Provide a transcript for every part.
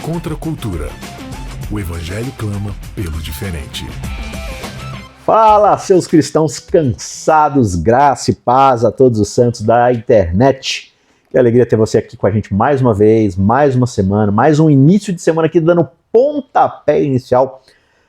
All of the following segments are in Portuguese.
Contra a cultura. O Evangelho clama pelo diferente. Fala, seus cristãos cansados, graça e paz a todos os santos da internet. Que alegria ter você aqui com a gente mais uma vez, mais uma semana, mais um início de semana aqui dando pontapé inicial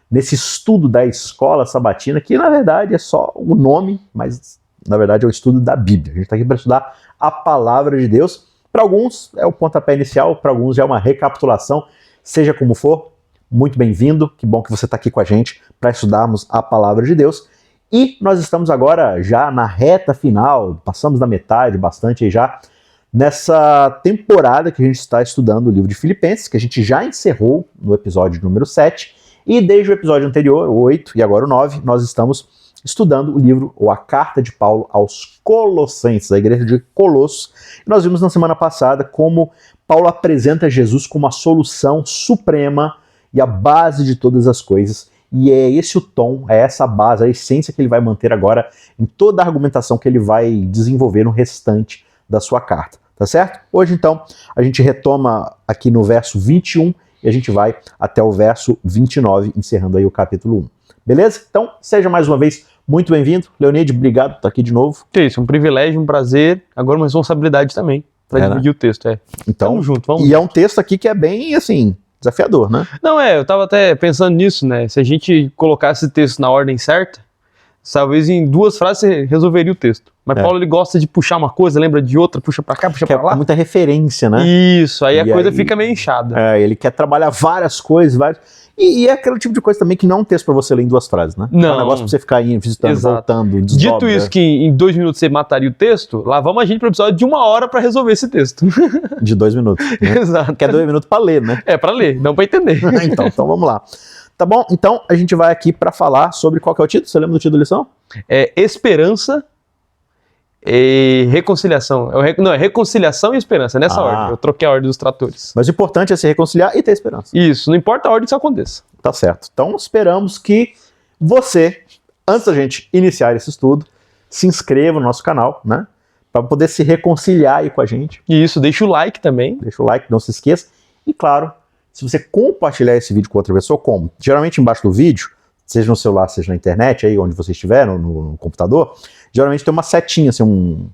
nesse estudo da escola sabatina, que na verdade é só o nome, mas na verdade é o estudo da Bíblia. A gente está aqui para estudar a palavra de Deus. Para alguns é o pontapé inicial, para alguns é uma recapitulação, seja como for. Muito bem-vindo, que bom que você está aqui com a gente para estudarmos a palavra de Deus. E nós estamos agora já na reta final, passamos da metade, bastante aí já, nessa temporada que a gente está estudando o livro de Filipenses, que a gente já encerrou no episódio número 7, e desde o episódio anterior, o 8 e agora o 9, nós estamos estudando o livro, ou a carta de Paulo aos Colossenses, a igreja de Colossos. Nós vimos na semana passada como Paulo apresenta Jesus como a solução suprema e a base de todas as coisas, e é esse o tom, é essa base, a essência que ele vai manter agora em toda a argumentação que ele vai desenvolver no restante da sua carta, tá certo? Hoje então a gente retoma aqui no verso 21 e a gente vai até o verso 29, encerrando aí o capítulo 1. Beleza? Então seja mais uma vez muito bem-vindo. Leonide, obrigado por estar aqui de novo. Que isso, um privilégio, um prazer, agora uma responsabilidade também, para dividir o texto, Então, vamos junto, vamos. E é um texto aqui que é bem, assim, desafiador, né? Não, eu tava até pensando nisso, né? Se a gente colocasse esse texto na ordem certa, talvez em 2 frases você resolveria o texto. Mas Paulo, ele gosta de puxar uma coisa, lembra de outra, puxa pra cá, puxa pra lá. É muita referência, né? Isso, aí a coisa fica meio inchada. Ele quer trabalhar várias coisas, E é aquele tipo de coisa também que não é um texto pra você ler em 2 frases, né? Não. É um negócio pra você ficar indo, visitando, Exato. voltando, desdobra. Dito isso, que em 2 minutos você mataria o texto, lá vamos a gente para o episódio de 1 hora para resolver esse texto. De 2 minutos. Né? Exato. Que é 2 minutos pra ler, né? É para ler, não para entender. então vamos lá. Tá bom? Então a gente vai aqui pra falar sobre qual que é o título. Você lembra do título da lição? É esperança e reconciliação. Não, é reconciliação e esperança, nessa ordem. Eu troquei a ordem dos tratores. Mas o importante é se reconciliar e ter esperança. Isso, não importa a ordem que isso aconteça. Tá certo. Então esperamos que você, antes da gente iniciar esse estudo, se inscreva no nosso canal, né? Para poder se reconciliar aí com a gente. Isso, deixa o like também. Deixa o like, não se esqueça. E claro, se você compartilhar esse vídeo com outra pessoa, como? Geralmente embaixo do vídeo, seja no celular, seja na internet, aí onde você estiver, no computador, geralmente tem uma setinha, assim,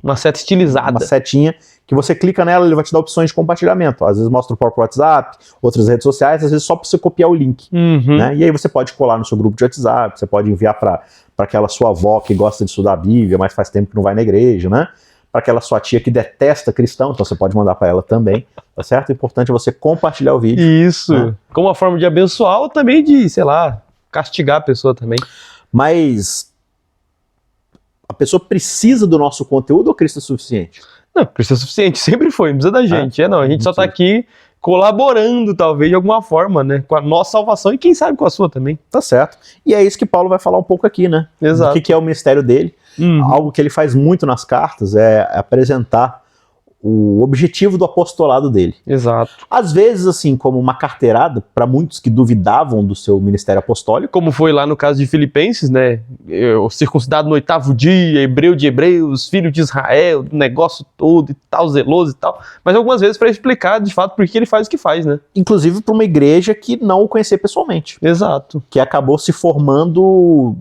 uma seta estilizada. Uma setinha que você clica nela, ele vai te dar opções de compartilhamento. Às vezes mostra o próprio WhatsApp, outras redes sociais, às vezes só para você copiar o link. Né? E aí você pode colar no seu grupo de WhatsApp, você pode enviar para aquela sua avó que gosta de estudar a Bíblia, mas faz tempo que não vai na igreja, né? Para aquela sua tia que detesta cristão, então você pode mandar para ela também, tá certo? O importante é você compartilhar o vídeo. Isso, né? Como uma forma de abençoar ou também de, sei lá, castigar a pessoa também. Mas a pessoa precisa do nosso conteúdo ou Cristo é suficiente? Não, Cristo é suficiente, sempre foi, não precisa da gente. Não, a gente só está aqui colaborando, talvez, de alguma forma, né? Com a nossa salvação e quem sabe com a sua também. Tá certo. E é isso que Paulo vai falar um pouco aqui, né? Exato. O que é o ministério dele. Algo que ele faz muito nas cartas é apresentar o objetivo do apostolado dele. Exato. Às vezes, assim, como uma carteirada, para muitos que duvidavam do seu ministério apostólico. Como foi lá no caso de Filipenses, né? O circuncidado no 8º dia, hebreu de hebreus, filho de Israel, negócio todo e tal, zeloso e tal. Mas algumas vezes para explicar, de fato, por que ele faz o que faz, né? Inclusive para uma igreja que não o conhecia pessoalmente. Exato. Que acabou se formando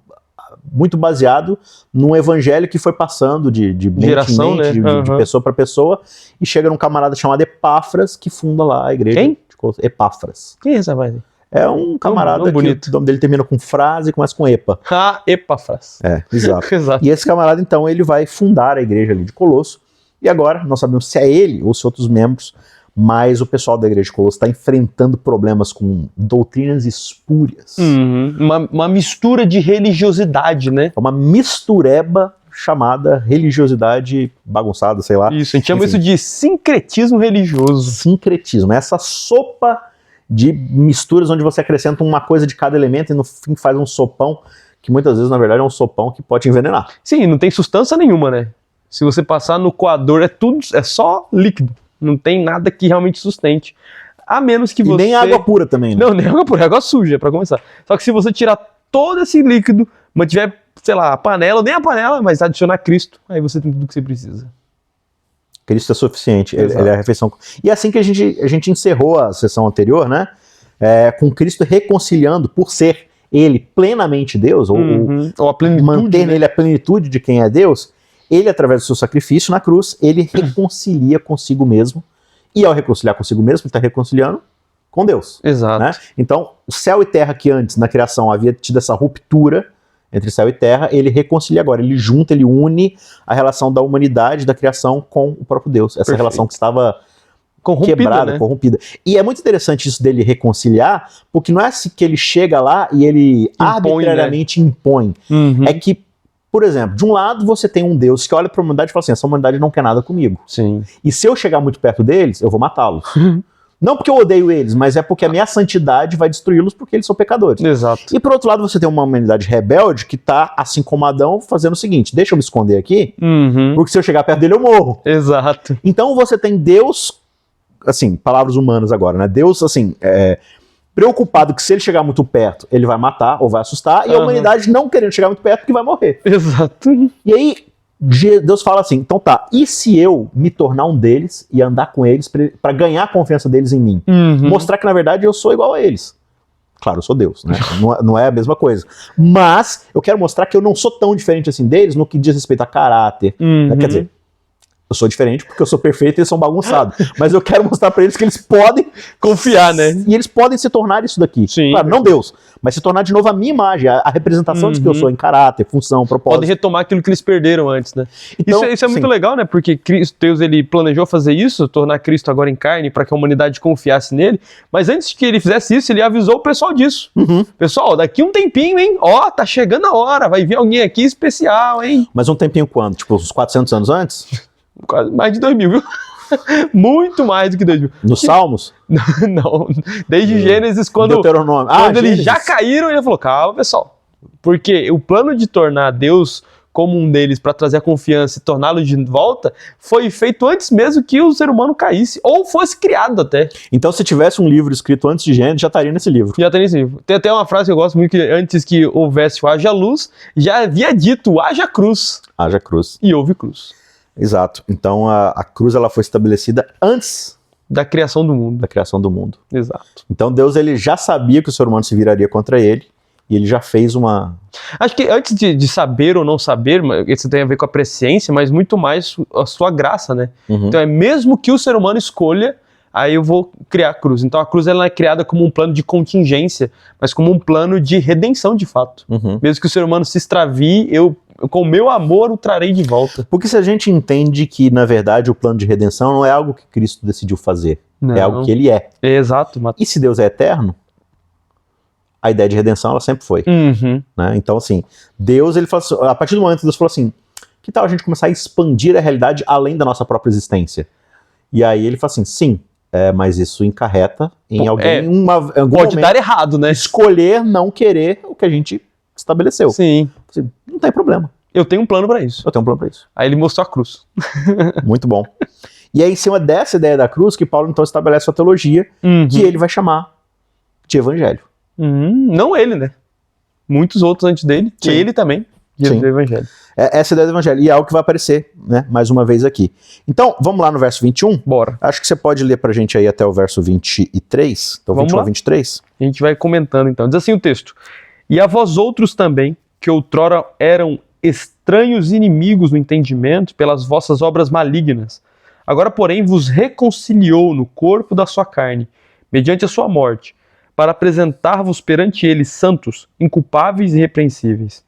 muito baseado num evangelho que foi passando de geração, mente, né? de pessoa para pessoa, e chega num camarada chamado Epáfras, que funda lá a igreja. Quem? Epáfras. Quem é esse rapaz? É um camarada que o nome dele termina com frase e começa com epa. Epáfras. Exato. Exato. E esse camarada, então, ele vai fundar a igreja ali de Colosso, e agora não sabemos se é ele ou se outros membros, mas o pessoal da igreja de Colosso está enfrentando problemas com doutrinas espúrias. Uma mistura de religiosidade, né? É uma mistureba chamada religiosidade bagunçada, sei lá. Isso, a gente chama isso de sincretismo religioso. Sincretismo, essa sopa de misturas onde você acrescenta uma coisa de cada elemento e no fim faz um sopão, que muitas vezes, na verdade, é um sopão que pode te envenenar. Sim, não tem substância nenhuma, né? Se você passar no coador, é só líquido. Não tem nada que realmente sustente. A menos que você... E nem água pura também, né? Não, nem água pura, é água suja, pra começar. Só que se você tirar todo esse líquido, mantiver, sei lá, a panela, nem a panela, mas adicionar Cristo, aí você tem tudo que você precisa. Cristo é suficiente, Exato. ele é a refeição. E é assim que a gente encerrou a sessão anterior, né? Com Cristo reconciliando, por ser ele plenamente Deus, Ou a plenitude, manter né? nele a plenitude de quem é Deus, ele, através do seu sacrifício na cruz, ele reconcilia consigo mesmo, e ao reconciliar consigo mesmo, ele está reconciliando com Deus. Exato. Né? Então, o céu e terra que antes, na criação, havia tido essa ruptura entre céu e terra, ele reconcilia agora, ele junta, ele une a relação da humanidade, da criação com o próprio Deus. Essa Perfeito. relação que estava Corrompida, quebrada, né? corrompida. E é muito interessante isso dele reconciliar, porque não é assim que ele chega lá e ele arbitrariamente impõe. Uhum. É que, por exemplo, de um lado você tem um Deus que olha para a humanidade e fala assim, essa humanidade não quer nada comigo. Sim. E se eu chegar muito perto deles, eu vou matá-los. Não porque eu odeio eles, mas é porque a minha santidade vai destruí-los porque eles são pecadores. Exato. E por outro lado você tem uma humanidade rebelde que tá, assim como Adão, fazendo o seguinte, deixa eu me esconder aqui, Uhum. porque se eu chegar perto dele eu morro. Exato. Então você tem Deus, assim, palavras humanas agora, né? Deus, assim, preocupado que se ele chegar muito perto, ele vai matar ou vai assustar, e a Uhum. humanidade não querendo chegar muito perto porque vai morrer. Exato. E aí Deus fala assim, então tá, e se eu me tornar um deles e andar com eles para ganhar a confiança deles em mim? Uhum. Mostrar que na verdade eu sou igual a eles. Claro, eu sou Deus, né? Não é a mesma coisa. Mas eu quero mostrar que eu não sou tão diferente assim deles no que diz respeito a caráter. Uhum. Quer dizer, eu sou diferente porque eu sou perfeito e eles são bagunçados. Mas eu quero mostrar pra eles que eles podem Confiar, né? e eles podem se tornar isso daqui. Sim. Claro, não Deus, mas se tornar de novo a minha imagem, a representação de que eu Uhum. sou em caráter, função, propósito. Podem retomar aquilo que eles perderam antes, né? Então, isso é muito sim. legal, né? Porque Cristo, Deus, ele planejou fazer isso, tornar Cristo agora em carne, para que a humanidade confiasse nele. Mas antes que ele fizesse isso, ele avisou o pessoal disso. Uhum. Pessoal, daqui um tempinho, hein? Ó, tá chegando a hora, vai vir alguém aqui especial, hein? Mas um tempinho quando? Tipo, uns 400 anos antes? Quase mais de 2000, viu? Muito mais do que 2000. Nos Salmos? Não, desde Gênesis, quando Deuteronômio. eles Gênesis. já caíram, ele falou, calma, pessoal. Porque o plano de tornar Deus como um deles para trazer a confiança e torná-lo de volta foi feito antes mesmo que o ser humano caísse, ou fosse criado até. Então, se tivesse um livro escrito antes de Gênesis, já estaria nesse livro. Já tem esse livro. Tem até uma frase que eu gosto muito, que antes que houvesse o haja luz, já havia dito haja cruz, Haja cruz. e houve cruz. Exato. Então, a cruz ela foi estabelecida antes Da criação do mundo. da criação do mundo. Exato. Então, Deus ele já sabia que o ser humano se viraria contra ele, e ele já fez uma... Acho que antes de saber ou não saber, isso tem a ver com a presciência, mas muito mais a sua graça, né? Uhum. Então é mesmo que o ser humano escolha, aí eu vou criar a cruz. Então a cruz ela é criada como um plano de contingência, mas como um plano de redenção de fato. Uhum. Mesmo que o ser humano se extravie, eu com o meu amor o trarei de volta. Porque se a gente entende que, na verdade, o plano de redenção não é algo que Cristo decidiu fazer, Não. é algo que ele é. É exato, Matheus. E se Deus é eterno, a ideia de redenção ela sempre foi. Uhum. Né? Então, assim, Deus, ele fala assim, a partir do momento que Deus falou assim, que tal a gente começar a expandir a realidade além da nossa própria existência? E aí ele fala assim, sim, mas isso encarreta em alguém, em algum Pode momento, dar errado, né? escolher não querer o que a gente estabeleceu. Sim. Assim, não tem problema, Eu tenho um plano para isso. eu tenho um plano para isso. Aí ele mostrou a cruz. Muito bom. E aí, em cima dessa ideia da cruz, que Paulo então estabelece a teologia, Uhum. que ele vai chamar de evangelho. Não ele, né? Muitos outros antes dele, que Sim. ele também, Sim. do evangelho. Essa é a ideia do evangelho, e é algo que vai aparecer, né, mais uma vez aqui. Então, vamos lá no verso 21. Bora. Acho que você pode ler pra gente aí até o verso 23. Então, Vamos 21 a lá. 23. A gente vai comentando então. Diz assim o texto: E a vós outros também, que outrora eram estranhos e inimigos no entendimento pelas vossas obras malignas, agora, porém, vos reconciliou no corpo da sua carne, mediante a sua morte, para apresentar-vos perante ele santos, inculpáveis e irrepreensíveis.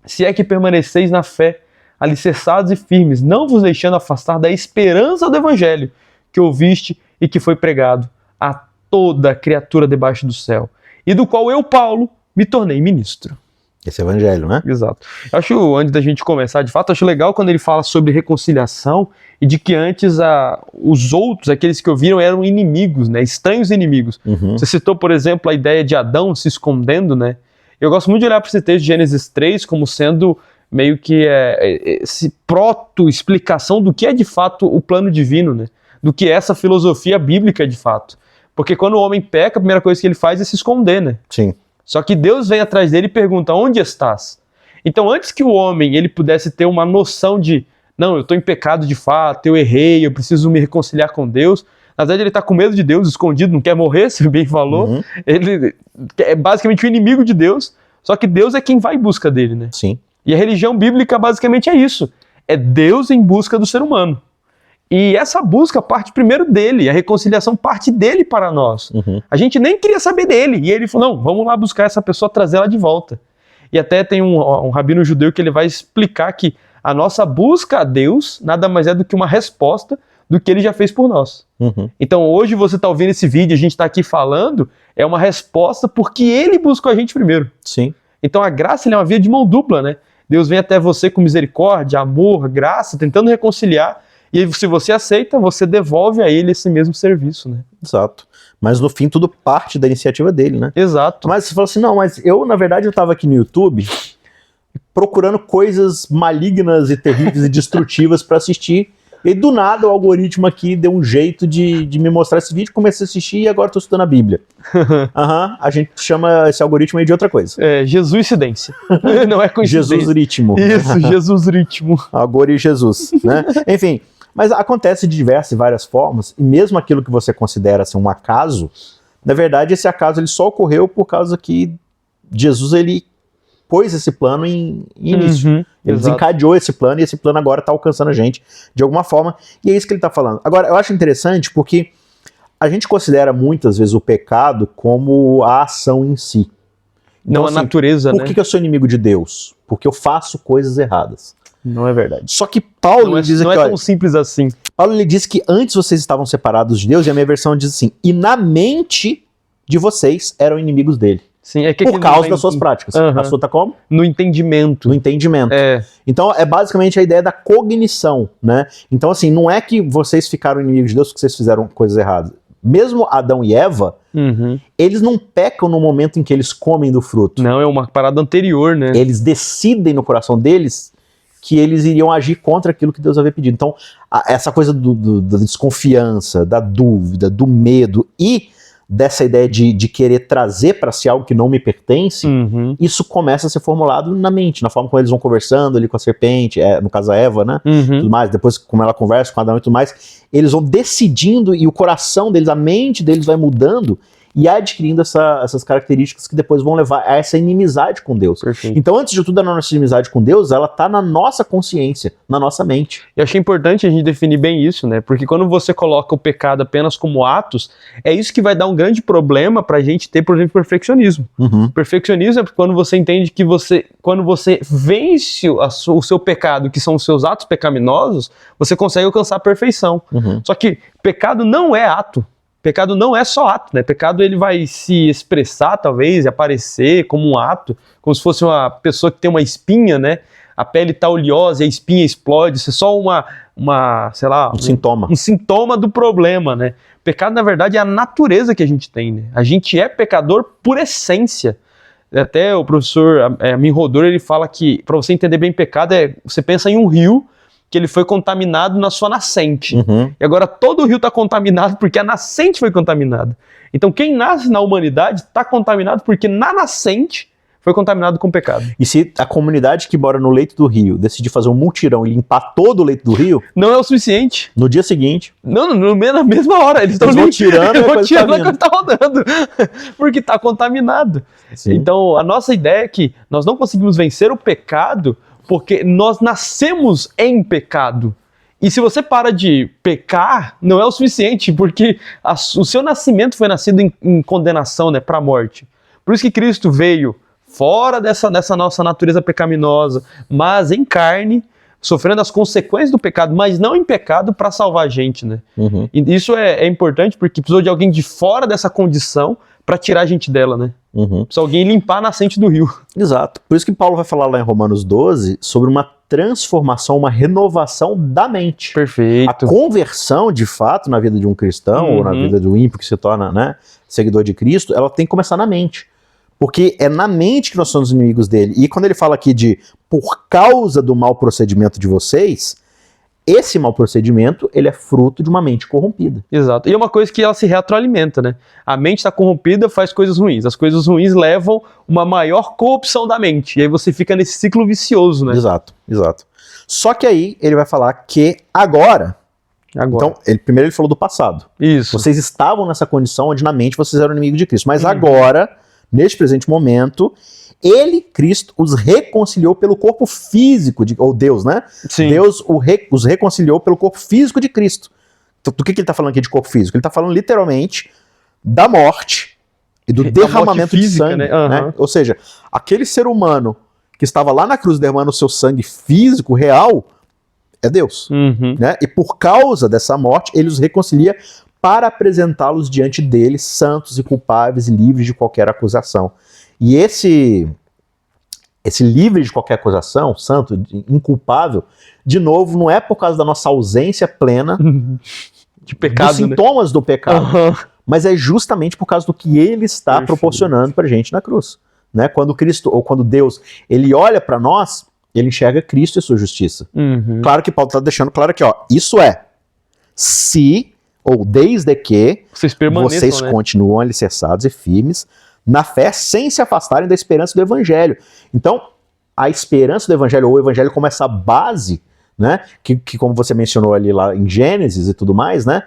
Se é que permaneceis na fé, alicerçados e firmes, não vos deixando afastar da esperança do evangelho que ouviste e que foi pregado a toda criatura debaixo do céu, e do qual eu, Paulo, me tornei ministro. Esse é o evangelho, né? Exato. Eu acho, antes da gente começar, de fato, eu acho legal quando ele fala sobre reconciliação e de que antes os outros, aqueles que ouviram, eram inimigos, né? Estranhos inimigos. Uhum. Você citou, por exemplo, a ideia de Adão se escondendo, né? Eu gosto muito de olhar para esse texto de Gênesis 3 como sendo meio que esse proto-explicação do que é de fato o plano divino, né? Do que é essa filosofia bíblica de fato. Porque quando o homem peca, a primeira coisa que ele faz é se esconder, né? Sim. Só que Deus vem atrás dele e pergunta, onde estás? Então, antes que o homem ele pudesse ter uma noção de, não, eu estou em pecado de fato, eu errei, eu preciso me reconciliar com Deus. Na verdade, ele está com medo de Deus, escondido, não quer morrer, você bem falou. Ele é basicamente o inimigo de Deus, só que Deus é quem vai em busca dele, né? Sim. E a religião bíblica basicamente é isso. É Deus em busca do ser humano. E essa busca parte primeiro dele, a reconciliação parte dele para nós. A gente nem queria saber dele. E ele falou, não, vamos lá buscar essa pessoa, trazer ela de volta. E até tem um rabino judeu que ele vai explicar que a nossa busca a Deus nada mais é do que uma resposta do que ele já fez por nós. Então hoje você está ouvindo esse vídeo, a gente está aqui falando, é uma resposta porque ele buscou a gente primeiro. Sim. Então a graça é uma via de mão dupla, né? Deus vem até você com misericórdia, amor, graça, tentando reconciliar, e aí, se você aceita, você devolve a ele esse mesmo serviço, né? Exato. Mas no fim tudo parte da iniciativa dele, né? Exato. Mas você fala assim, não, mas na verdade eu tava aqui no YouTube procurando coisas malignas e terríveis e destrutivas para assistir. E do nada o algoritmo aqui deu um jeito de me mostrar esse vídeo, comecei a assistir e agora tô estudando a Bíblia. A gente chama esse algoritmo aí de outra coisa. É, Jesuicidência. Não é coincidência. Jesus ritmo. Isso, Jesus ritmo. Agora e Jesus, né? Enfim, mas acontece de diversas e várias formas, e mesmo aquilo que você considera assim, um acaso, na verdade esse acaso ele só ocorreu por causa que Jesus ele pôs esse plano em início. Ele desencadeou esse plano e esse plano agora está alcançando a gente de alguma forma. E é isso que ele está falando. Agora, eu acho interessante porque a gente considera muitas vezes o pecado como a ação em si. Então, não a natureza, né? Por que eu sou inimigo de Deus? Porque eu faço coisas erradas. Não é verdade. Só que Paulo diz aqui, não é tão simples assim. Paulo ele diz que antes vocês estavam separados de Deus, e a minha versão diz assim, e na mente de vocês eram inimigos dele. Sim, é que por causa das suas práticas. A sua tá como? No entendimento. No entendimento. É. Então é basicamente a ideia da cognição, né? Então assim, não é que vocês ficaram inimigos de Deus porque vocês fizeram coisas erradas. Mesmo Adão e Eva, eles não pecam no momento em que eles comem do fruto. Não, é uma parada anterior, né? Eles decidem no coração deles que eles iriam agir contra aquilo que Deus havia pedido. Então, essa coisa da desconfiança, da dúvida, do medo e dessa ideia de querer trazer para si algo que não me pertence, isso começa a ser formulado na mente, na forma como eles vão conversando ali com a serpente, no caso a Eva, né? Tudo mais, depois como ela conversa com Adão e tudo mais, eles vão decidindo e o coração deles, a mente deles vai mudando e adquirindo essas características que depois vão levar a essa inimizade com Deus. Perfeito. Então, antes de tudo, a nossa inimizade com Deus, ela tá na nossa consciência, na nossa mente. Eu achei importante a gente definir bem isso, né? Porque quando você coloca o pecado apenas como atos, é isso que vai dar um grande problema pra gente ter, por exemplo, perfeccionismo. Perfeccionismo é quando você entende que quando você vence o seu pecado, que são os seus atos pecaminosos, você consegue alcançar a perfeição. Só que pecado não é ato. Pecado não é só ato, né? Pecado ele vai se expressar, talvez, e aparecer como um ato, como se fosse uma pessoa que tem uma espinha, né? A pele tá oleosa e a espinha explode, isso é só sei lá... Um sintoma. Um sintoma do problema, né? Pecado, na verdade, é a natureza que a gente tem, né? A gente é pecador por essência. Até o professor Amin Rodor, ele fala que, para você entender bem pecado, você pensa em um rio que ele foi contaminado na sua nascente. E agora todo o rio está contaminado porque a nascente foi contaminada. Então quem nasce na humanidade está contaminado porque na nascente foi contaminado com pecado. E se a comunidade que mora no leito do rio decidir fazer um mutirão e limpar todo o leito do rio... Não é o suficiente. No dia seguinte... Não, na mesma hora. Eles vão tirando e a coisa tá rodando. Porque está contaminado. Sim. Então a nossa ideia é que nós não conseguimos vencer o pecado porque nós nascemos em pecado. E se você para de pecar, não é o suficiente, porque o seu nascimento foi nascido em condenação, né, para a morte. Por isso que Cristo veio fora dessa nossa natureza pecaminosa, mas em carne, sofrendo as consequências do pecado, mas não em pecado para salvar a gente, né? E isso é importante porque precisou de alguém de fora dessa condição para tirar a gente dela, né? Precisa alguém limpar a nascente do rio. Exato. Por isso que Paulo vai falar lá em Romanos 12 sobre uma transformação, uma renovação da mente. Perfeito. A conversão, de fato, na vida de um cristão, ou na vida do ímpio que se torna, né, seguidor de Cristo, ela tem que começar na mente. Porque é na mente que nós somos inimigos dele. E quando ele fala aqui de por causa do mau procedimento de vocês, esse mau procedimento, ele é fruto de uma mente corrompida. Exato. E é uma coisa que ela se retroalimenta, né? A mente está corrompida, faz coisas ruins. As coisas ruins levam uma maior corrupção da mente. E aí você fica nesse ciclo vicioso, né? Exato. Só que aí ele vai falar que agora. Então, primeiro ele falou do passado. Isso. Vocês estavam nessa condição onde na mente vocês eram inimigos de Cristo. Mas agora, neste presente momento, ele, Cristo, os reconciliou pelo corpo físico, ou Deus, né? Sim. Deus os reconciliou pelo corpo físico de Cristo. Do que ele está falando aqui de corpo físico? Ele está falando literalmente da morte e do derramamento física, de sangue. né? Né? Ou seja, aquele ser humano que estava lá na cruz derramando o seu sangue físico, real, é Deus. Né? E por causa dessa morte, ele os reconcilia para apresentá-los diante dele, santos e culpáveis e livres de qualquer acusação. E esse livre de qualquer acusação, santo, inculpável, de novo, não é por causa da nossa ausência plena de pecado, dos sintomas do pecado, mas é justamente por causa do que ele está proporcionando pra gente na cruz. Né? Quando Cristo, ou quando Deus, ele olha para nós, ele enxerga Cristo e sua justiça. Claro que Paulo está deixando claro aqui, ó, isso é, se, ou desde que, vocês né? continuam alicerçados e firmes na fé, sem se afastarem da esperança do Evangelho. Então, a esperança do Evangelho, ou o Evangelho como essa base, né, que como você mencionou ali lá em Gênesis e tudo mais, né,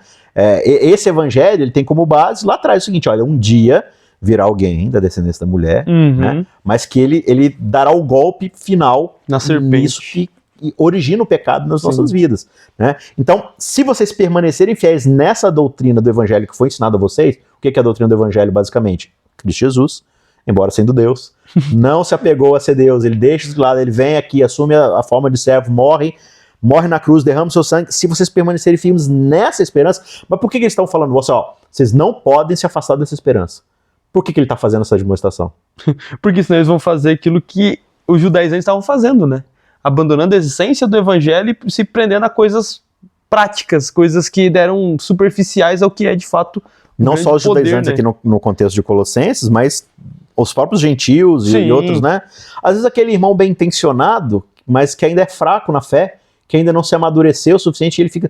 esse Evangelho, ele tem como base lá atrás o seguinte, olha, um dia virá alguém da descendência da mulher, né, mas que ele dará o golpe final na serpente. Nisso que origina o pecado nas nossas vidas. Né? Então, se vocês permanecerem fiéis nessa doutrina do Evangelho que foi ensinada a vocês, o que é a doutrina do Evangelho, basicamente? Cristo Jesus, embora sendo Deus, não se apegou a ser Deus, ele deixa isso de lado, ele vem aqui, assume a forma de servo, morre na cruz, derrama o seu sangue, se vocês permanecerem firmes nessa esperança. Mas por que eles estão falando? Vocês não podem se afastar dessa esperança. Por que ele está fazendo essa demonstração? Porque senão eles vão fazer aquilo que os judaizantes estavam fazendo, né? Abandonando a essência do evangelho e se prendendo a coisas práticas, coisas que deram superficiais ao que é de fato não só os judaizantes, né? Aqui no contexto de Colossenses, mas os próprios gentios e outros, né? Às vezes aquele irmão bem intencionado, mas que ainda é fraco na fé, que ainda não se amadureceu o suficiente, e ele fica,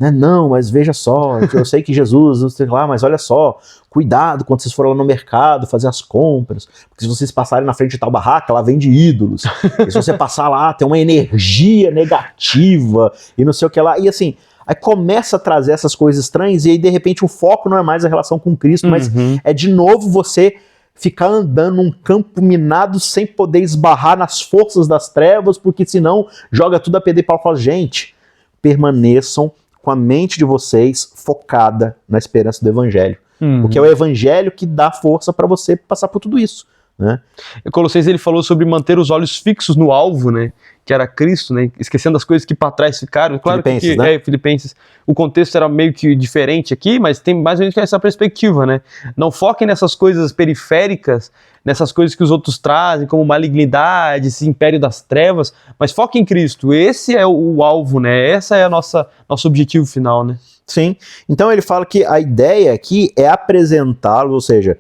né, não, mas veja só, eu sei que Jesus, não sei lá, mas olha só, cuidado quando vocês forem lá no mercado fazer as compras, porque se vocês passarem na frente de tal barraca, ela vende ídolos, e se você passar lá, tem uma energia negativa, e não sei o que lá, e assim, aí começa a trazer essas coisas estranhas, e aí de repente o foco não é mais a relação com Cristo, mas é de novo você ficar andando num campo minado sem poder esbarrar nas forças das trevas, porque senão joga tudo a perder. Paulo fala, gente, permaneçam com a mente de vocês focada na esperança do Evangelho. Porque é o Evangelho que dá força para você passar por tudo isso. Né? Em Colossenses ele falou sobre manter os olhos fixos no alvo, né? Que era Cristo, né? Esquecendo as coisas que para trás ficaram. Claro Filipenses, que né? Filipenses, o contexto era meio que diferente aqui, mas tem mais ou menos essa perspectiva, né? Não foquem nessas coisas periféricas, nessas coisas que os outros trazem, como malignidade, esse império das trevas, mas foquem em Cristo. Esse é o alvo, né? Essa é nosso objetivo final, né? Sim. Então ele fala que a ideia aqui é apresentá-los, ou seja,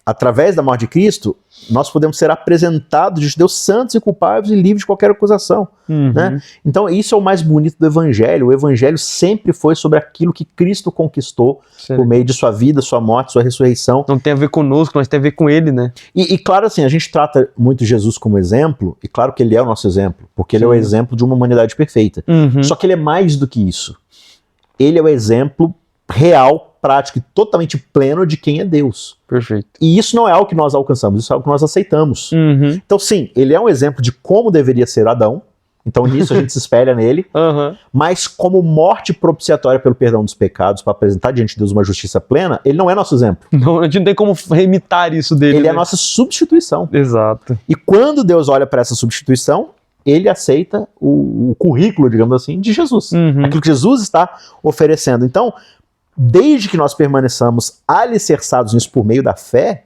através da morte de Cristo, nós podemos ser apresentados de Deus santos e culpáveis e livres de qualquer acusação. Né? Então isso é o mais bonito do Evangelho. O Evangelho sempre foi sobre aquilo que Cristo conquistou por meio de sua vida, sua morte, sua ressurreição. Não tem a ver conosco, mas tem a ver com ele, né? E claro, assim, a gente trata muito Jesus como exemplo, e claro que ele é o nosso exemplo, porque ele é o exemplo de uma humanidade perfeita. Só que ele é mais do que isso. Ele é o exemplo real, prático e totalmente pleno de quem é Deus. Perfeito. E isso não é algo que nós alcançamos, isso é algo que nós aceitamos. Então sim, ele é um exemplo de como deveria ser Adão, então nisso a gente se espelha nele, mas como morte propiciatória pelo perdão dos pecados, para apresentar diante de Deus uma justiça plena, ele não é nosso exemplo. Não, a gente não tem como imitar isso dele. Ele é a nossa substituição. Exato. E quando Deus olha para essa substituição, ele aceita o currículo, digamos assim, de Jesus. Aquilo que Jesus está oferecendo. Então, desde que nós permaneçamos alicerçados nisso por meio da fé,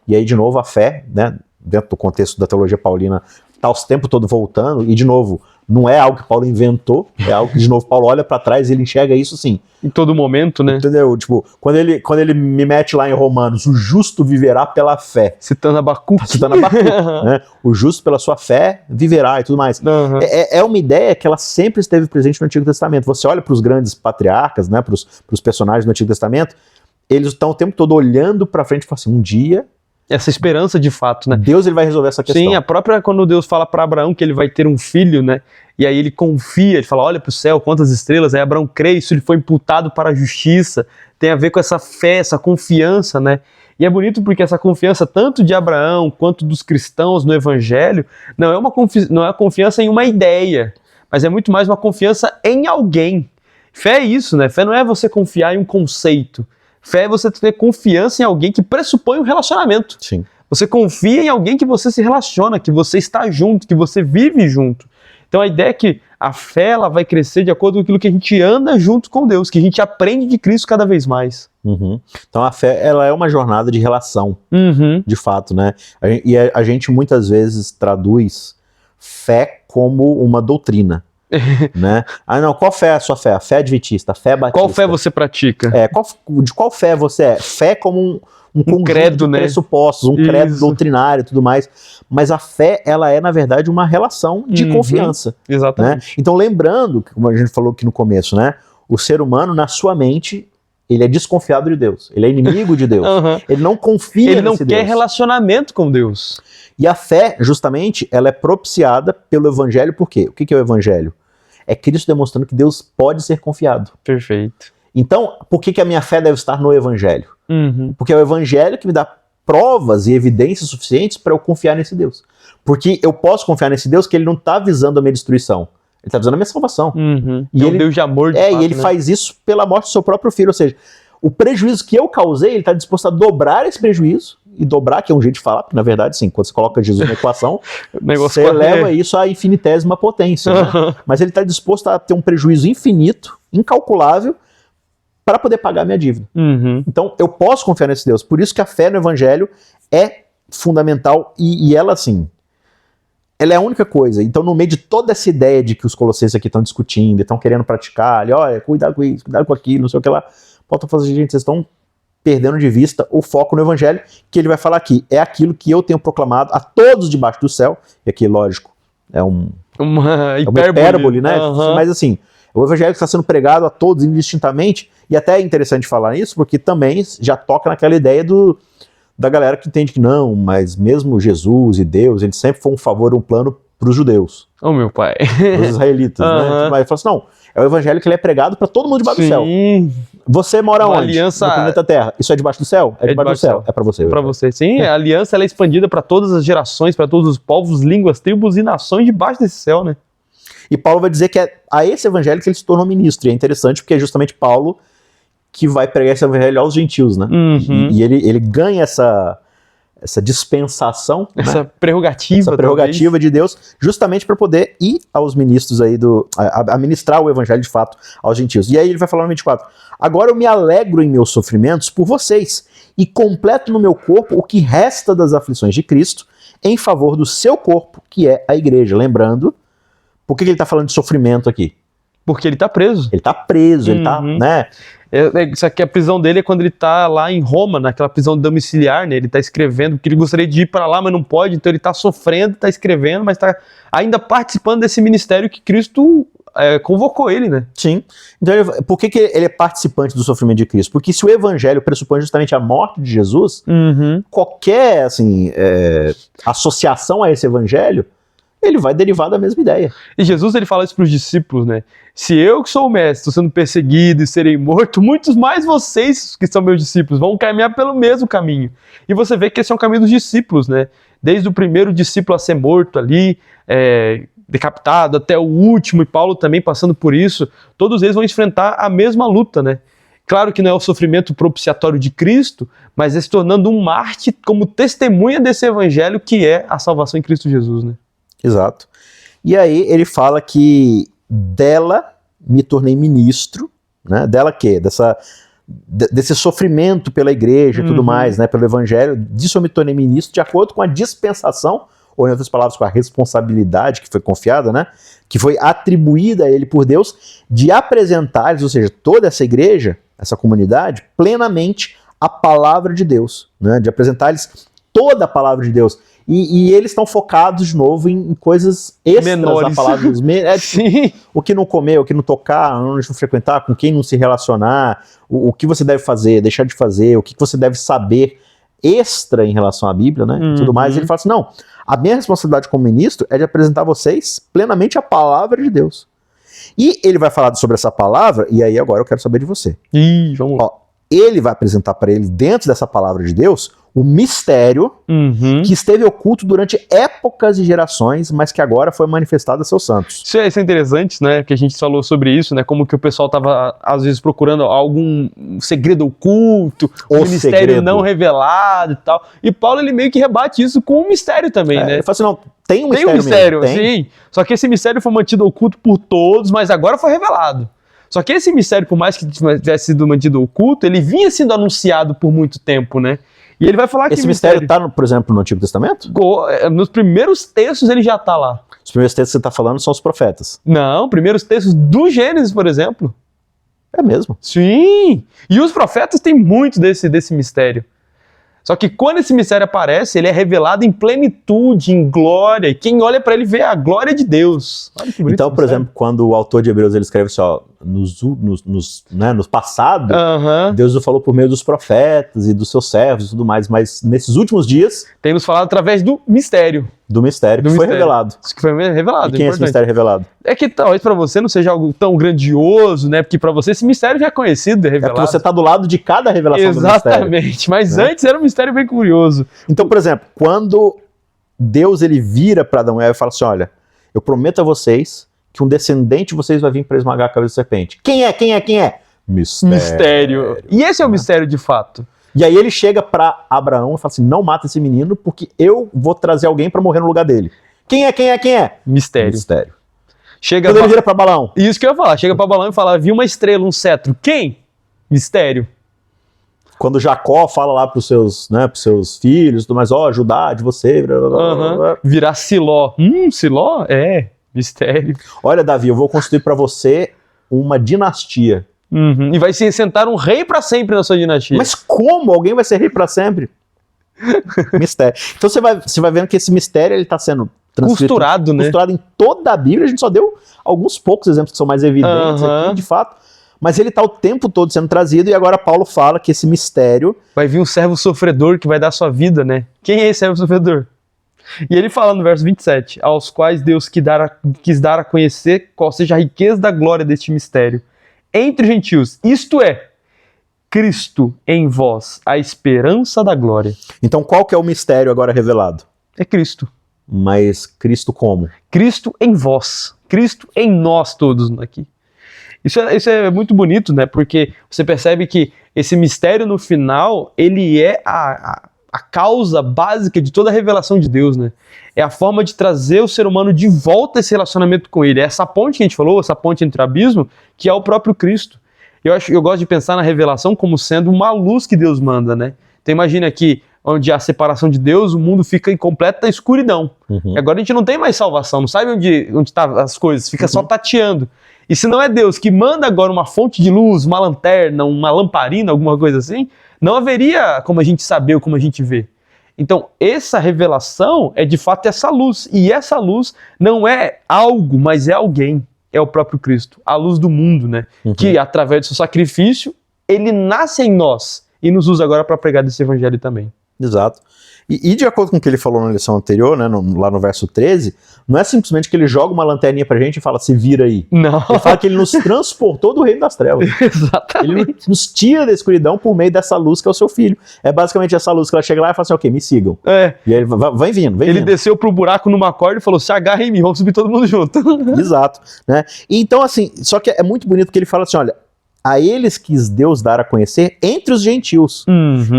e aí de novo a fé, né, dentro do contexto da teologia paulina, está o tempo todo voltando, e de novo, não é algo que Paulo inventou, é algo que de novo Paulo olha para trás e ele enxerga isso sim. Em todo momento, né? Entendeu? Tipo, quando ele me mete lá em Romanos, o justo viverá pela fé. Citando Abacuque. Citando Abacuque, né? O justo pela sua fé viverá e tudo mais. É uma ideia que ela sempre esteve presente no Antigo Testamento. Você olha para os grandes patriarcas, né, para os personagens do Antigo Testamento, eles estão o tempo todo olhando para frente e falam assim, um dia essa esperança de fato, né? Deus ele vai resolver essa questão. Sim, a própria quando Deus fala para Abraão que ele vai ter um filho, né? E aí ele confia, ele fala, olha para o céu, quantas estrelas, aí Abraão crê, isso lhe foi imputado para a justiça, tem a ver com essa fé, essa confiança, né? E é bonito porque essa confiança, tanto de Abraão quanto dos cristãos no Evangelho, não é uma confiança em uma ideia, mas é muito mais uma confiança em alguém. Fé é isso, né? Fé não é você confiar em um conceito. Fé é você ter confiança em alguém que pressupõe um relacionamento. Sim. Você confia em alguém que você se relaciona, que você está junto, que você vive junto. Então a ideia é que a fé ela vai crescer de acordo com aquilo que a gente anda junto com Deus, que a gente aprende de Cristo cada vez mais. Uhum. Então a fé ela é uma jornada de relação, de fato, né? E a gente muitas vezes traduz fé como uma doutrina. Né? Ah, não, qual fé é a sua fé? A fé adventista, a fé batista. Qual fé você pratica? De qual fé você é? Fé como um conjunto credo, de né? pressupostos, um credo doutrinário e tudo mais. Mas a fé, ela é, na verdade, uma relação de confiança. Exatamente. Né? Então, lembrando, como a gente falou aqui no começo, né? O ser humano, na sua mente, ele é desconfiado de Deus. Ele é inimigo de Deus. Ele não confia Ele não nesse quer Deus. relacionamento com Deus. E a fé, justamente, ela é propiciada pelo Evangelho. Por quê? O que é o Evangelho? É Cristo demonstrando que Deus pode ser confiado. Perfeito. Então, por que a minha fé deve estar no Evangelho? Porque é o Evangelho que me dá provas e evidências suficientes para eu confiar nesse Deus. Porque eu posso confiar nesse Deus que ele não está visando a minha destruição. Ele está visando a minha salvação. E ele, Deus de amor, de fato, e ele faz isso pela morte do seu próprio filho. Ou seja, o prejuízo que eu causei, ele está disposto a dobrar esse prejuízo. E dobrar, que é um jeito de falar, porque na verdade, sim, quando você coloca Jesus na equação, você leva isso à infinitésima potência. Né? Mas ele está disposto a ter um prejuízo infinito, incalculável, para poder pagar a minha dívida. Então, eu posso confiar nesse Deus. Por isso que a fé no Evangelho é fundamental e ela, assim, ela é a única coisa. Então, no meio de toda essa ideia de que os colossenses aqui estão discutindo, estão querendo praticar, olha, cuidado com isso, cuidado com aquilo, não sei o que lá, Paulo está falando assim, gente, vocês estão perdendo de vista o foco no Evangelho, que ele vai falar aqui, é aquilo que eu tenho proclamado a todos debaixo do céu, e aqui, lógico, é uma hipérbole, né? Mas assim, o Evangelho que está sendo pregado a todos indistintamente, e até é interessante falar isso, porque também já toca naquela ideia da galera que entende que não, mas mesmo Jesus e Deus, ele sempre foi um favor, um plano para os judeus. Oh, meu pai. Os israelitas, né? Mas fala assim, não, é o Evangelho que ele é pregado para todo mundo debaixo do céu. Você mora onde? Aliança... No planeta Terra. Isso é debaixo do céu? É debaixo do céu. É para você. Para você, sim. A aliança ela é expandida para todas as gerações, para todos os povos, línguas, tribos e nações debaixo desse céu, né? E Paulo vai dizer que é a esse evangelho que ele se tornou ministro. E é interessante porque é justamente Paulo que vai pregar esse evangelho aos gentios, né? E ele ganha essa dispensação, essa né? prerrogativa de Deus, justamente para poder ir aos ministros aí a ministrar o evangelho de fato aos gentios. E aí ele vai falar no 24: agora eu me alegro em meus sofrimentos por vocês e completo no meu corpo o que resta das aflições de Cristo em favor do seu corpo, que é a igreja. Lembrando, por que ele está falando de sofrimento aqui? Porque ele está preso. Ele está preso, ele está, né? Isso aqui, a prisão dele é quando ele está lá em Roma, naquela prisão domiciliar, né? Ele está escrevendo, porque ele gostaria de ir para lá, mas não pode, então ele está sofrendo, está escrevendo, mas está ainda participando desse ministério que Cristo convocou ele, né? Sim. Então, por que ele é participante do sofrimento de Cristo? Porque se o evangelho pressupõe justamente a morte de Jesus, qualquer, assim, associação a esse evangelho, ele vai derivar da mesma ideia. E Jesus, ele fala isso para os discípulos, né? Se eu que sou o mestre estou sendo perseguido e serei morto, muitos mais vocês que são meus discípulos vão caminhar pelo mesmo caminho. E você vê que esse é um caminho dos discípulos, né? Desde o primeiro discípulo a ser morto ali, decapitado, até o último, e Paulo também passando por isso, todos eles vão enfrentar a mesma luta, né? Claro que não é o sofrimento propiciatório de Cristo, mas é se tornando um mártir como testemunha desse evangelho que é a salvação em Cristo Jesus, né? Exato. E aí ele fala que dela me tornei ministro, né? Dela que? Desse sofrimento pela igreja e tudo mais, né? Pelo evangelho, disso eu me tornei ministro de acordo com a dispensação, ou em outras palavras, com a responsabilidade que foi confiada, né? Que foi atribuída a ele por Deus, de apresentar-lhes, ou seja, toda essa igreja, essa comunidade, plenamente a palavra de Deus, né? De apresentar-lhes toda a palavra de Deus. E eles estão focados de novo em coisas extras menores. da palavra de Deus. Sim. O que não comer, o que não tocar, onde não frequentar, com quem não se relacionar, o que você deve fazer, deixar de fazer, o que você deve saber extra em relação à Bíblia, né? E tudo mais. Ele fala assim, não, a minha responsabilidade como ministro é de apresentar a vocês plenamente a palavra de Deus. E ele vai falar sobre essa palavra, e aí agora eu quero saber de você. Ih, vamos lá. Ó, ele vai apresentar para eles, dentro dessa palavra de Deus, o mistério que esteve oculto durante épocas e gerações, mas que agora foi manifestado a seus santos. Isso é interessante, né? Que a gente falou sobre isso, né? Como que o pessoal tava, às vezes, procurando algum segredo oculto, um mistério segredo não revelado e tal. E Paulo, ele meio que rebate isso com um mistério também, né? Ele fala assim, não, tem um Tem um mistério mistério, mesmo, sim. Só que esse mistério foi mantido oculto por todos, mas agora foi revelado. Só que esse mistério, por mais que tivesse sido mantido oculto, ele vinha sendo anunciado por muito tempo, né? E ele vai falar que esse mistério está, por exemplo, no Antigo Testamento? Nos primeiros textos ele já está lá. Os primeiros textos que você está falando são os profetas. Não, primeiros textos do Gênesis, por exemplo. É mesmo? Sim! E os profetas têm muito desse mistério. Só que quando esse mistério aparece, ele é revelado em plenitude, em glória. E quem olha para ele vê a glória de Deus. Olha que bonito. Então, por exemplo, quando o autor de Hebreus ele escreve assim, ó, no passado, Deus o falou por meio dos profetas e dos seus servos e tudo mais, mas nesses últimos dias... Tem nos falado através do mistério. Do mistério, que foi revelado. Isso que foi revelado. E quem é esse mistério revelado? É que talvez para você não seja algo tão grandioso, né? Porque para você esse mistério já é conhecido, é revelado. É porque você está do lado de cada revelação do mistério. Exatamente, mas antes era um mistério bem curioso. Então, por exemplo, quando Deus ele vira para Adão e Eva e fala assim, olha, eu prometo a vocês que um descendente de vocês vai vir para esmagar a cabeça da serpente. Quem é? Quem é? Quem é? Mistério. E esse é o mistério de fato. E aí ele chega para Abraão e fala assim, não mata esse menino porque eu vou trazer alguém para morrer no lugar dele. Quem é? Quem é? Quem é? Mistério. Quando ele vira para Balaão. Isso que eu ia falar. Chega para Balaão e fala, vi uma estrela, um cetro. Quem? Mistério. Quando Jacó fala lá pros seus filhos, tudo mais, ó, Judá, de você, blá, blá, blá, blá. Virar Siló. Siló? É, mistério. Olha, Davi, eu vou construir para você uma dinastia. E vai se sentar um rei para sempre na sua dinastia. Mas como? Alguém vai ser rei para sempre? Mistério. Então você vai vendo que esse mistério ele está sendo costurado, né? Costurado em toda a Bíblia. A gente só deu alguns poucos exemplos que são mais evidentes aqui, de fato. Mas ele está o tempo todo sendo trazido e agora Paulo fala que esse mistério... Vai vir um servo sofredor que vai dar a sua vida, né? Quem é esse servo sofredor? E ele fala no verso 27, aos quais Deus quis dar a conhecer qual seja a riqueza da glória deste mistério entre os gentios, isto é, Cristo em vós, a esperança da glória. Então qual que é o mistério agora revelado? É Cristo. Mas Cristo como? Cristo em vós, Cristo em nós todos aqui. Isso é muito bonito, né? Porque você percebe que esse mistério no final, ele é a causa básica de toda a revelação de Deus, né? É a forma de trazer o ser humano de volta a esse relacionamento com ele. É essa ponte que a gente falou, essa ponte entre o abismo, que é o próprio Cristo. Eu gosto de pensar na revelação como sendo uma luz que Deus manda, né? Então imagina que onde há a separação de Deus, o mundo fica em completa escuridão. E agora a gente não tem mais salvação, não sabe onde estão as coisas, fica só tateando. E se não é Deus que manda agora uma fonte de luz, uma lanterna, uma lamparina, alguma coisa assim, não haveria como a gente saber ou como a gente vê. Então, essa revelação é de fato essa luz. E essa luz não é algo, mas é alguém. É o próprio Cristo, a luz do mundo, né? Que através do seu sacrifício, ele nasce em nós e nos usa agora para pregar desse evangelho também. Exato. E de acordo com o que ele falou na lição anterior, né, lá no verso 13, não é simplesmente que ele joga uma lanterninha pra gente e fala, se vira aí. Não. Ele fala que ele nos transportou do reino das trevas. Exatamente. Ele nos tira da escuridão por meio dessa luz que é o seu filho. É basicamente essa luz que ela chega lá e fala assim, ok, me sigam. E aí vem vindo. Ele desceu pro buraco numa corda e falou, se agarra em mim, vamos subir todo mundo junto. Exato. Né? E então assim, só que é muito bonito que ele fala assim, olha, a eles quis Deus dar a conhecer entre os gentios.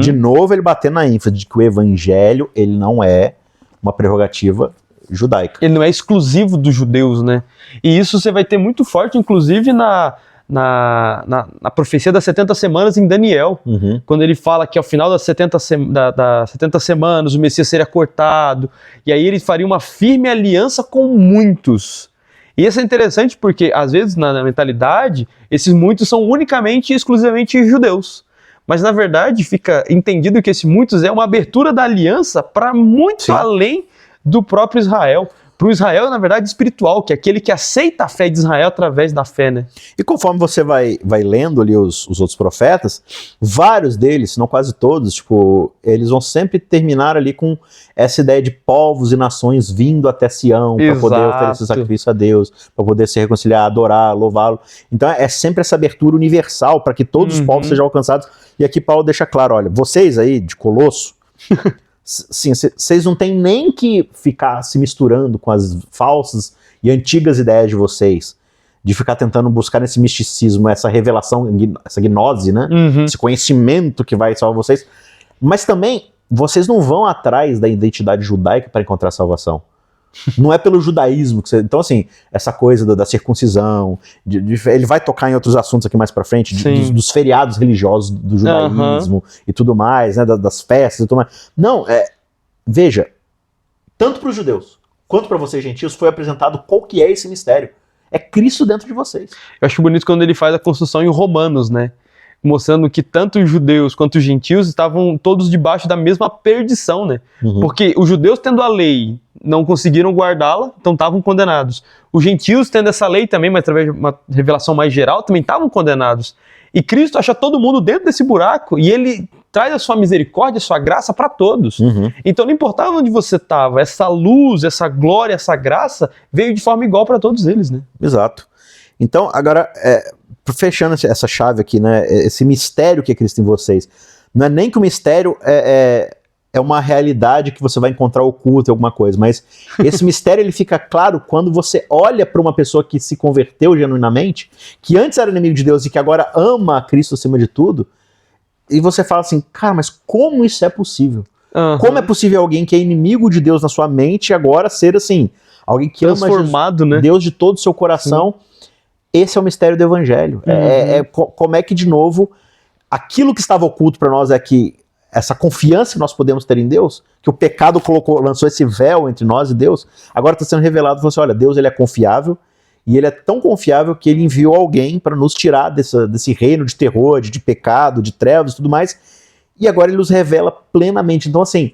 De novo ele batendo na ênfase de que o evangelho, ele não é uma prerrogativa judaica. Ele não é exclusivo dos judeus, né? E isso você vai ter muito forte, inclusive na profecia das 70 semanas em Daniel, quando ele fala que ao final das 70 semanas o Messias seria cortado, e aí ele faria uma firme aliança com muitos. E isso é interessante porque, às vezes, na mentalidade, esses muitos são unicamente e exclusivamente judeus. Mas, na verdade, fica entendido que esse muitos é uma abertura da aliança para muito além do próprio Israel. para o Israel, na verdade, espiritual, que é aquele que aceita a fé de Israel através da fé, né? E conforme você vai lendo ali os outros profetas, vários deles, se não quase todos, tipo, eles vão sempre terminar ali com essa ideia de povos e nações vindo até Sião para poder oferecer sacrifício a Deus, para poder se reconciliar, adorar, louvá-lo. Então é sempre essa abertura universal para que todos os povos sejam alcançados. E aqui Paulo deixa claro, olha, vocês aí de Colosso, sim, vocês não têm nem que ficar se misturando com as falsas e antigas ideias de vocês, de ficar tentando buscar nesse misticismo, essa revelação, essa gnose, né? Esse conhecimento que vai salvar vocês. Mas também, vocês não vão atrás da identidade judaica para encontrar salvação. Não é pelo judaísmo que você... Então, assim, essa coisa da circuncisão, ele vai tocar em outros assuntos aqui mais pra frente, dos feriados religiosos do judaísmo e tudo mais, né, das festas e tudo mais. Não, veja, tanto para os judeus quanto para vocês gentios foi apresentado qual que é esse mistério. É Cristo dentro de vocês. Eu acho bonito quando ele faz a construção em Romanos, né? Mostrando que tanto os judeus quanto os gentios estavam todos debaixo da mesma perdição, né? Porque os judeus tendo a lei não conseguiram guardá-la, então estavam condenados. Os gentios tendo essa lei também, mas através de uma revelação mais geral, também estavam condenados. E Cristo acha todo mundo dentro desse buraco e ele traz a sua misericórdia, a sua graça para todos. Então não importava onde você estava, essa luz, essa glória, essa graça veio de forma igual para todos eles, né? Exato. Então, agora, fechando essa chave aqui, né, esse mistério que é Cristo em vocês, não é nem que o mistério é uma realidade que você vai encontrar oculta em alguma coisa, mas esse mistério ele fica claro quando você olha para uma pessoa que se converteu genuinamente, que antes era inimigo de Deus e que agora ama a Cristo acima de tudo, e você fala assim, cara, mas como isso é possível? Como é possível alguém que é inimigo de Deus na sua mente agora ser assim, alguém que ama Jesus, né? Deus de todo o seu coração? Esse é o mistério do Evangelho. Como é que, de novo, aquilo que estava oculto para nós é que essa confiança que nós podemos ter em Deus, que o pecado lançou esse véu entre nós e Deus, agora está sendo revelado, falou assim, olha, Deus ele é confiável, e ele é tão confiável que ele enviou alguém para nos tirar desse reino de terror, de pecado, de trevas e tudo mais, e agora ele nos revela plenamente. Então, assim,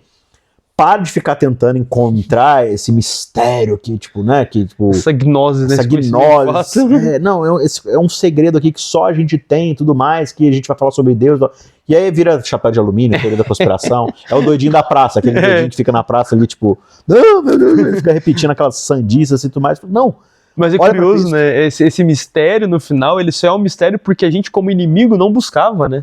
para de ficar tentando encontrar esse mistério aqui, tipo, né? Que, tipo, essa gnose, né? Essa gnose. Não, é um segredo aqui que só a gente tem e tudo mais, que a gente vai falar sobre Deus. E aí vira chapéu de alumínio, teoria da conspiração. É o doidinho da praça, aquele doidinho que fica na praça ali, tipo, não, meu Deus, ele fica repetindo aquelas sandices e tudo mais. Não. Mas é curioso, né? Esse mistério, no final, ele só é um mistério porque a gente, como inimigo, não buscava, né?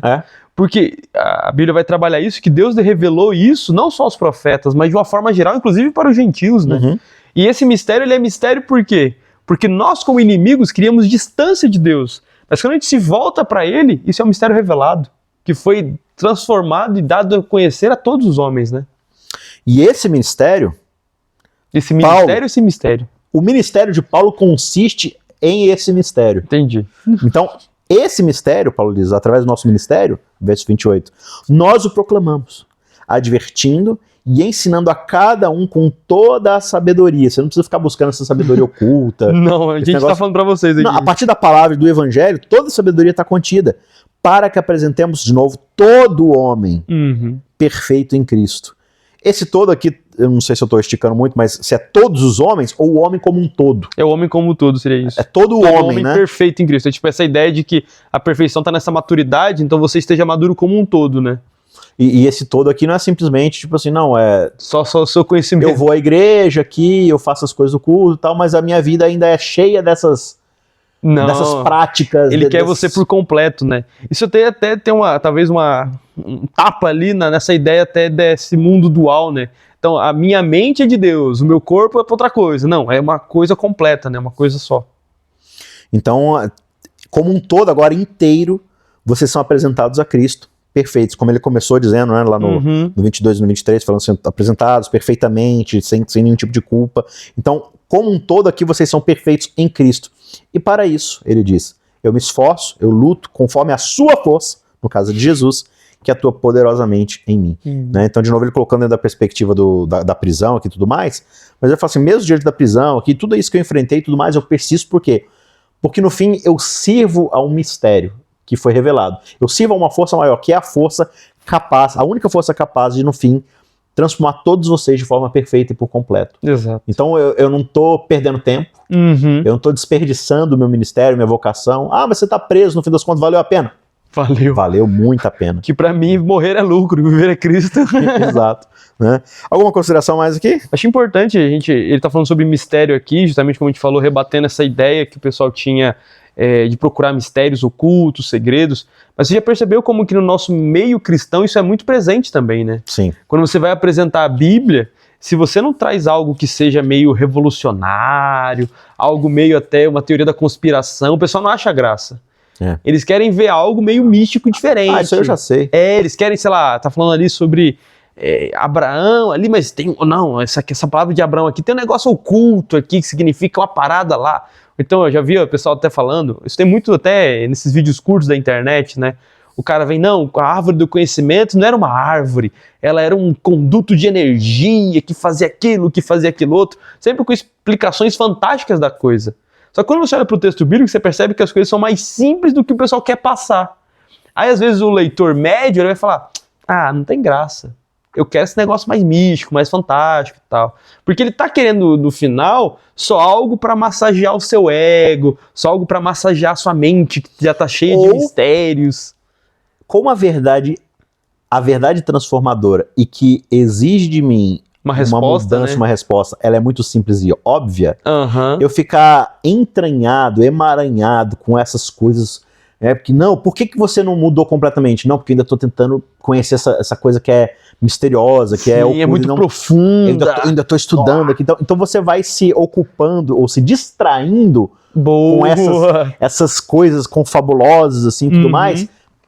Porque a Bíblia vai trabalhar isso, que Deus revelou isso, não só aos profetas, mas de uma forma geral, inclusive para os gentios, né? E esse mistério, ele é mistério por quê? Porque nós, como inimigos, criamos distância de Deus. Mas quando a gente se volta para ele, isso é um mistério revelado, que foi transformado e dado a conhecer a todos os homens, né? E esse mistério... Esse mistério. O ministério de Paulo consiste em esse mistério. Entendi. Então, esse mistério, Paulo diz, através do nosso ministério, verso 28, nós o proclamamos, advertindo e ensinando a cada um com toda a sabedoria. Você não precisa ficar buscando essa sabedoria oculta. Não, a gente está falando para vocês aqui. Não, a partir da palavra do evangelho, toda a sabedoria está contida, para que apresentemos de novo todo homem perfeito em Cristo. Esse todo aqui, eu não sei se eu estou esticando muito, mas se é todos os homens ou o homem como um todo? É o homem como um todo, seria isso. É todo o homem, né? Perfeito em Cristo. É tipo essa ideia de que a perfeição está nessa maturidade, então você esteja maduro como um todo, né? E esse todo aqui não é simplesmente, tipo assim, não, é... Só o seu conhecimento. Eu vou à igreja aqui, eu faço as coisas do culto e tal, mas a minha vida ainda é cheia dessas práticas. Ele quer você por completo, né? Isso até tem talvez um tapa ali nessa ideia até desse mundo dual, né? Então, a minha mente é de Deus, o meu corpo é pra outra coisa. Não, é uma coisa completa, né? Uma coisa só. Então, como um todo, agora inteiro, vocês são apresentados a Cristo, perfeitos. Como ele começou dizendo, né? Lá no 22 e no 23, falando assim, apresentados perfeitamente, sem nenhum tipo de culpa. Então, como um todo aqui, vocês são perfeitos em Cristo. E para isso, ele diz, eu me esforço, eu luto conforme a sua força, no caso de Jesus, que atua poderosamente em mim. Né? Então, de novo, ele colocando dentro da perspectiva da prisão aqui e tudo mais, mas ele fala assim, mesmo diante da prisão aqui, tudo isso que eu enfrentei e tudo mais, eu persisto por quê? Porque no fim eu sirvo a um mistério que foi revelado. Eu sirvo a uma força maior, que é a força capaz, a única força capaz de no fim transformar todos vocês de forma perfeita e por completo. Exato. Então eu não tô perdendo tempo, Uhum. eu não tô desperdiçando o meu ministério, minha vocação. Ah, mas você tá preso, no fim das contas valeu a pena? Valeu. Valeu muito a pena. Que pra mim morrer é lucro, viver é Cristo. Exato. Né? Alguma consideração mais aqui? Acho importante, ele tá falando sobre mistério aqui, justamente como a gente falou, rebatendo essa ideia que o pessoal tinha de procurar mistérios ocultos, segredos. Mas você já percebeu como que no nosso meio cristão isso é muito presente também, né? Sim. Quando você vai apresentar a Bíblia, se você não traz algo que seja meio revolucionário, algo meio até uma teoria da conspiração, o pessoal não acha graça. É. Eles querem ver algo meio místico diferente. Ah, isso eu já sei. Eles querem, sei lá, tá falando ali sobre Abraão ali, mas tem, não, essa palavra de Abraão aqui tem um negócio oculto aqui que significa uma parada lá. Então eu já vi o pessoal até falando, isso tem muito até nesses vídeos curtos da internet, né? O cara vem, não, a árvore do conhecimento não era uma árvore, ela era um conduto de energia que fazia aquilo outro, sempre com explicações fantásticas da coisa. Só que quando você olha para o texto bíblico, você percebe que as coisas são mais simples do que o pessoal quer passar. Aí às vezes o leitor médio ele vai falar, ah, não tem graça. Eu quero esse negócio mais místico, mais fantástico e tal. Porque ele tá querendo, no final, só algo para massagear o seu ego, só algo para massagear a sua mente, que já tá cheia de mistérios. Como a verdade transformadora e que exige de mim uma mudança, né? Uma resposta, ela é muito simples e óbvia, eu ficar entranhado, emaranhado com essas coisas, porque não, por que você não mudou completamente? Não, porque eu ainda estou tentando conhecer essa coisa que é misteriosa, que é muito profunda. Ainda estou estudando aqui. Então você vai se ocupando ou se distraindo com essas coisas confabulosas assim, tudo mais,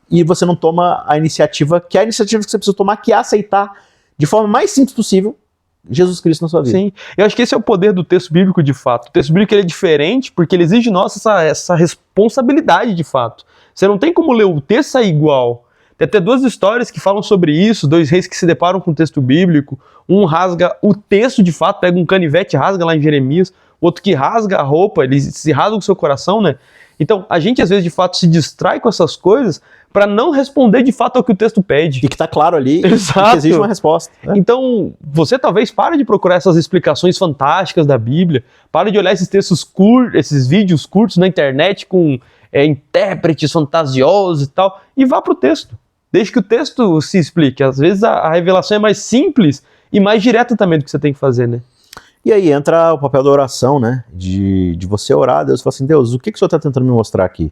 e você não toma a iniciativa que você precisa tomar, que é aceitar de forma mais simples possível Jesus Cristo na sua vida. Sim, eu acho que esse é o poder do texto bíblico de fato. O texto bíblico ele é diferente porque ele exige de nós essa responsabilidade de fato. Você não tem como ler o texto sair igual. Tem até duas histórias que falam sobre isso, dois reis que se deparam com o texto bíblico. Um rasga o texto de fato, pega um canivete e rasga lá em Jeremias. O outro que rasga a roupa, ele se rasga o seu coração, né? Então, a gente às vezes de fato se distrai com essas coisas para não responder de fato ao que o texto pede. E que está claro ali, exato, que exige uma resposta. Então, você talvez pare de procurar essas explicações fantásticas da Bíblia, pare de olhar esses textos curtos, esses vídeos curtos na internet com intérpretes fantasiosos e tal, e vá para o texto. Deixe que o texto se explique. Às vezes a revelação é mais simples e mais direta também do que você tem que fazer, né? E aí entra o papel da oração, né? De você orar a Deus e falar assim, Deus, o que o Senhor está tentando me mostrar aqui?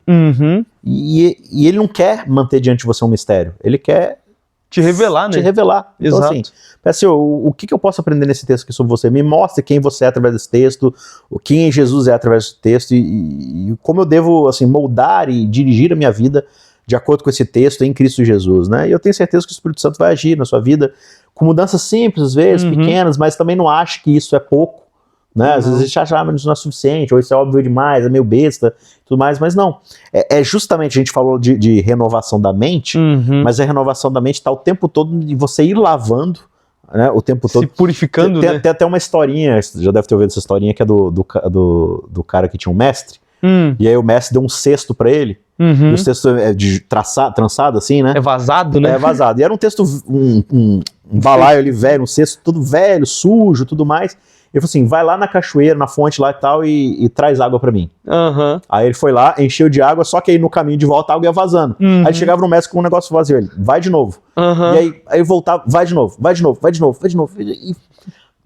E ele não quer manter diante de você um mistério, ele quer te revelar, né? Te revelar. Então, exato. Assim, o que eu posso aprender nesse texto aqui sobre você? Me mostre quem você é através desse texto, quem Jesus é através desse texto e como eu devo assim, moldar e dirigir a minha vida de acordo com esse texto em Cristo Jesus, né? E eu tenho certeza que o Espírito Santo vai agir na sua vida com mudanças simples, às vezes, pequenas, mas também não acho que isso é pouco, né? Às vezes a gente acha, mas isso não é suficiente, ou isso é óbvio demais, é meio besta, tudo mais, mas não. É justamente, a gente falou de renovação da mente, mas a renovação da mente está o tempo todo de você ir lavando, né? O tempo todo. Se purificando, né? Tem até uma historinha, já deve ter ouvido essa historinha, que é do cara que tinha um mestre, e aí o mestre deu um cesto pra ele, e o cesto é trançado assim, né? É vazado, né? É vazado. E era um texto, um balaio ali velho, um cesto todo velho, sujo, tudo mais. Ele falou assim, vai lá na cachoeira, na fonte lá e tal, e traz água pra mim. Aí ele foi lá, encheu de água, só que aí no caminho de volta a água ia vazando. Aí ele chegava no mestre com um negócio vazio, ele, vai de novo. E aí voltava, vai de novo. E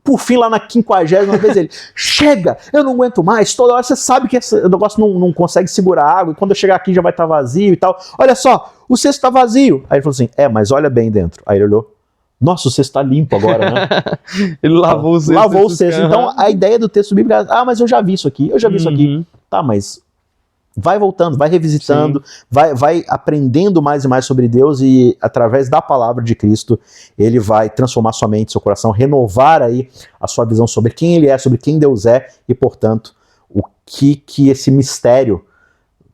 por fim, lá na 50ª vez ele, chega, eu não aguento mais, toda hora você sabe que esse negócio não consegue segurar a água, e quando eu chegar aqui já vai estar vazio e tal. Olha só, o cesto está vazio. Aí ele falou assim, mas olha bem dentro. Aí ele olhou, nossa, o cesto está limpo agora, né? Ele lavou o cesto. Lavou o cesto. Então a ideia do texto bíblico é, mas eu já vi isso aqui, Tá, mas vai voltando, vai revisitando, vai aprendendo mais e mais sobre Deus e através da palavra de Cristo, ele vai transformar sua mente, seu coração, renovar aí a sua visão sobre quem ele é, sobre quem Deus é e, portanto, o que esse mistério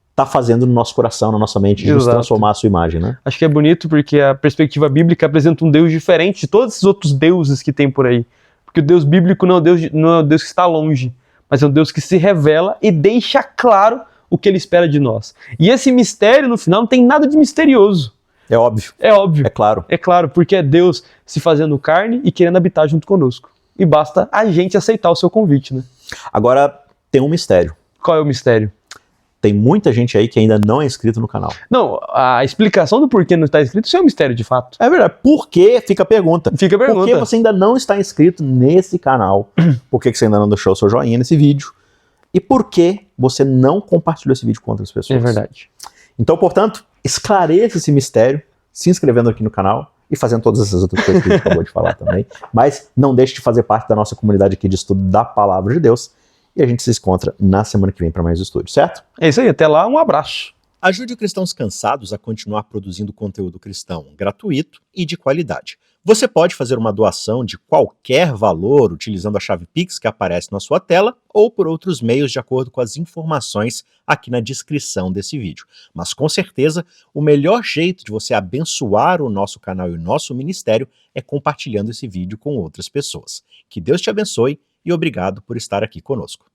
está fazendo no nosso coração, na nossa mente, de nos transformar a sua imagem, né? Acho que é bonito porque a perspectiva bíblica apresenta um Deus diferente de todos esses outros deuses que tem por aí. Porque o Deus bíblico não é o Deus que está longe, mas é um Deus que se revela e deixa claro o que ele espera de nós. E esse mistério, no final, não tem nada de misterioso. É óbvio, É óbvio. é claro. É claro, porque é Deus se fazendo carne e querendo habitar junto conosco. E basta a gente aceitar o seu convite, né? Agora, tem um mistério. Qual é o mistério? Tem muita gente aí que ainda não é inscrito no canal. Não, a explicação do porquê não está inscrito, isso é um mistério de fato. É verdade. Por que? Fica a pergunta. Fica a Por que pergunta. você ainda não está inscrito nesse canal? Por que você ainda não deixou o seu joinha nesse vídeo? E por que você não compartilhou esse vídeo com outras pessoas? É verdade. Então, portanto, esclareça esse mistério se inscrevendo aqui no canal e fazendo todas essas outras coisas que a gente acabou de falar também. Mas não deixe de fazer parte da nossa comunidade aqui de estudo da Palavra de Deus. E a gente se encontra na semana que vem para mais estudo, certo? É isso aí, até lá, um abraço. Ajude o Cristãos Cansados a continuar produzindo conteúdo cristão gratuito e de qualidade. Você pode fazer uma doação de qualquer valor utilizando a chave Pix que aparece na sua tela ou por outros meios de acordo com as informações aqui na descrição desse vídeo. Mas com certeza, o melhor jeito de você abençoar o nosso canal e o nosso ministério é compartilhando esse vídeo com outras pessoas. Que Deus te abençoe e obrigado por estar aqui conosco.